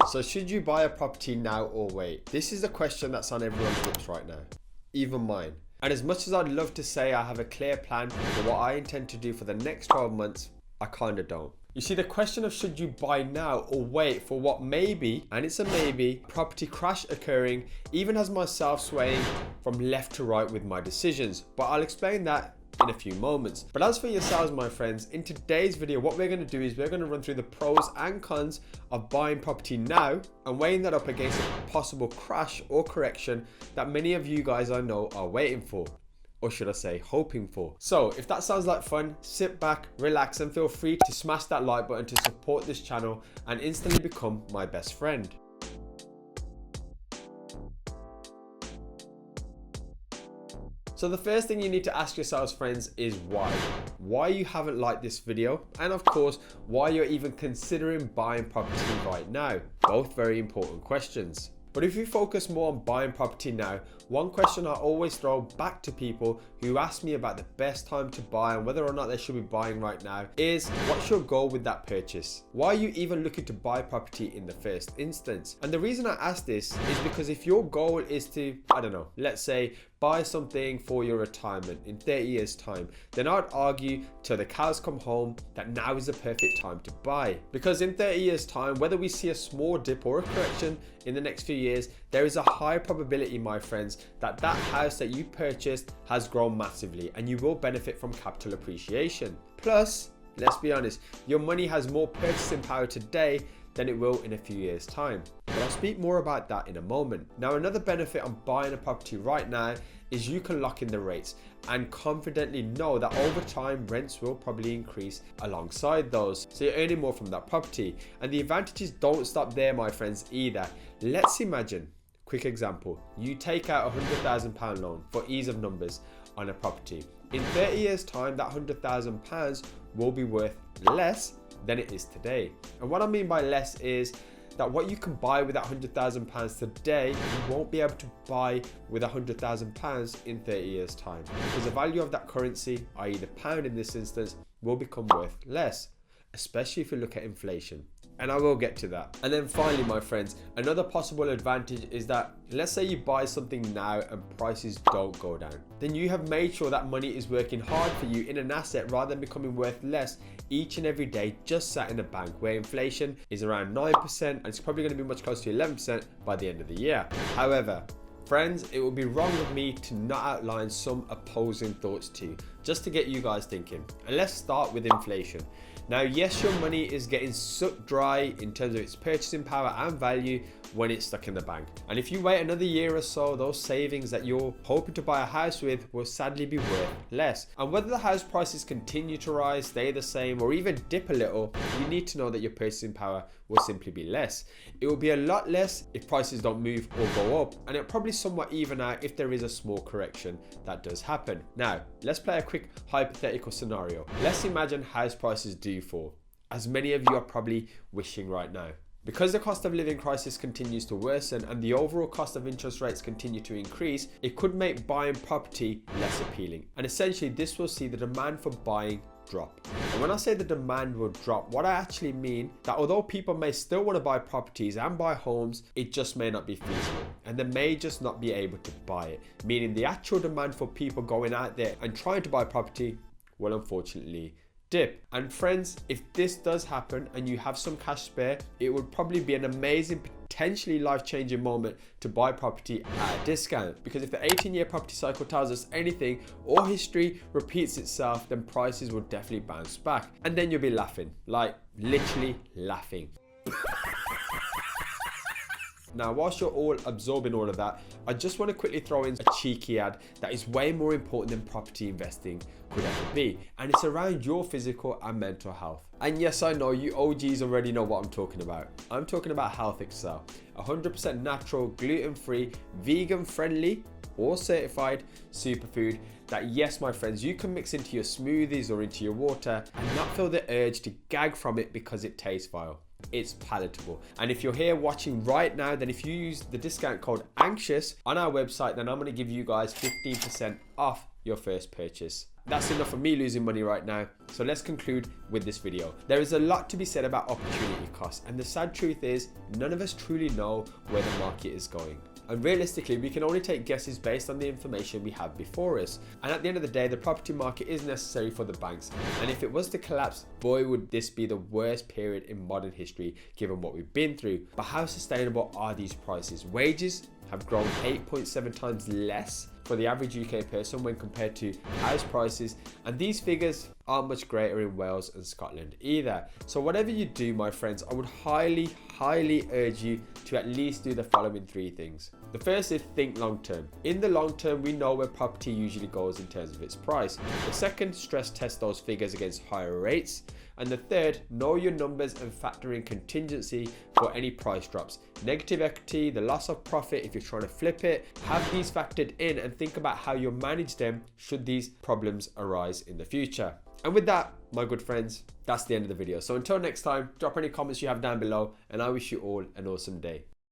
So should you buy a property now or wait? This is the question that's on everyone's lips right now, even mine. And as much as I'd love to say I have a clear plan for what I intend to do for the next 12 months, I kind of don't. You see, the question of should you buy now or wait for what may be, and it's a maybe, property crash occurring, even has myself swaying from left to right with my decisions. But I'll explain that in a few moments. But as for yourselves, my friends, in today's video, what we're going to do is we're going to run through the pros and cons of buying property now and weighing that up against a possible crash or correction that many of you guys I know are waiting for. Or should I say, hoping for. So if that sounds like fun, sit back, relax, and feel free to smash that like button to support this channel and instantly become my best friend. So the first thing you need to ask yourselves, friends, is why. Why you haven't liked this video, and of course, why you're even considering buying property right now. Both very important questions. But if you focus more on buying property now, one question I always throw back to people who ask me about the best time to buy and whether or not they should be buying right now is, what's your goal with that purchase? Why are you even looking to buy property in the first instance? And the reason I ask this is because if your goal is to, I don't know, let's say buy something for your retirement in 30 years time, then I'd argue till the cows come home that now is the perfect time to buy. Because in 30 years time, whether we see a small dip or a correction in the next few years, there is a high probability, my friends, that that house that you purchased has grown massively and you will benefit from capital appreciation. Plus, let's be honest, your money has more purchasing power today than it will in a few years time. But I'll speak more about that in a moment. Now, another benefit on buying a property right now is you can lock in the rates and confidently know that over time rents will probably increase alongside those, so you're earning more from that property. And the advantages don't stop there, my friends, either. Let's imagine, quick example, you take out a £100,000 loan for ease of numbers on a property. In 30 years time, that £100,000 will be worth less than it is today. And what I mean by less is that what you can buy with that £100,000 today, you won't be able to buy with £100,000 in 30 years time, because the value of that currency, i.e. the pound in this instance, will become worth less, especially if you look at inflation. And I will get to that. And then finally, my friends, another possible advantage is that let's say you buy something now and prices don't go down. Then you have made sure that money is working hard for you in an asset rather than becoming worth less each and every day just sat in a bank where inflation is around 9% and it's probably going to be much closer to 11% by the end of the year. However, friends, it would be wrong of me to not outline some opposing thoughts to you, just to get you guys thinking. And let's start with inflation. Now, yes, your money is getting sucked dry in terms of its purchasing power and value when it's stuck in the bank. And if you wait another year or so, those savings that you're hoping to buy a house with will sadly be worth less. And whether the house prices continue to rise, stay the same, or even dip a little, you need to know that your purchasing power will simply be less. It will be a lot less if prices don't move or go up, and it'll probably somewhat even out if there is a small correction that does happen. Now, let's play a quick hypothetical scenario. Let's imagine house prices do fall, as many of you are probably wishing right now. Because the cost of living crisis continues to worsen and the overall cost of interest rates continue to increase, it could make buying property less appealing. And essentially, this will see the demand for buying drop. And when I say the demand will drop, what I actually mean that although people may still want to buy properties and buy homes, it just may not be feasible. And they may just not be able to buy it. Meaning the actual demand for people going out there and trying to buy property will unfortunately dip. And friends, if this does happen and you have some cash spare, it would probably be an amazing, potentially life-changing moment to buy property at a discount. Because if the 18-year property cycle tells us anything, or history repeats itself, then prices will definitely bounce back. And then you'll be laughing, like literally laughing. Now, whilst you're all absorbing all of that, I just want to quickly throw in a cheeky ad that is way more important than property investing could ever be. And it's around your physical and mental health. And yes, I know you OGs already know what I'm talking about. I'm talking about Healthxcel, 100% natural, gluten-free, vegan-friendly, or certified superfood that, yes, my friends, you can mix into your smoothies or into your water and not feel the urge to gag from it because it tastes vile. It's palatable. And if you're here watching right now, then if you use the discount code ANXIOUS on our website, then I'm going to give you guys 15% off your first purchase. That's enough for me losing money right now, so let's conclude with this video. There is a lot to be said about opportunity cost, and the sad truth is none of us truly know where the market is going. And realistically, we can only take guesses based on the information we have before us. And at the end of the day, the property market is necessary for the banks. And if it was to collapse, boy, would this be the worst period in modern history, given what we've been through. But how sustainable are these prices? Wages have grown 8.7 times less for the average UK person when compared to house prices, and these figures aren't much greater in Wales and Scotland either. So whatever you do, my friends, I would highly urge you to at least do the following 3 things. The first is think long term. In the long term, we know where property usually goes in terms of its price. The second, stress test those figures against higher rates. And the third, know your numbers and factor in contingency for any price drops. Negative equity, the loss of profit if you're trying to flip it. Have these factored in and think about how you'll manage them should these problems arise in the future. And with that, my good friends, that's the end of the video. So until next time, drop any comments you have down below, and I wish you all an awesome day.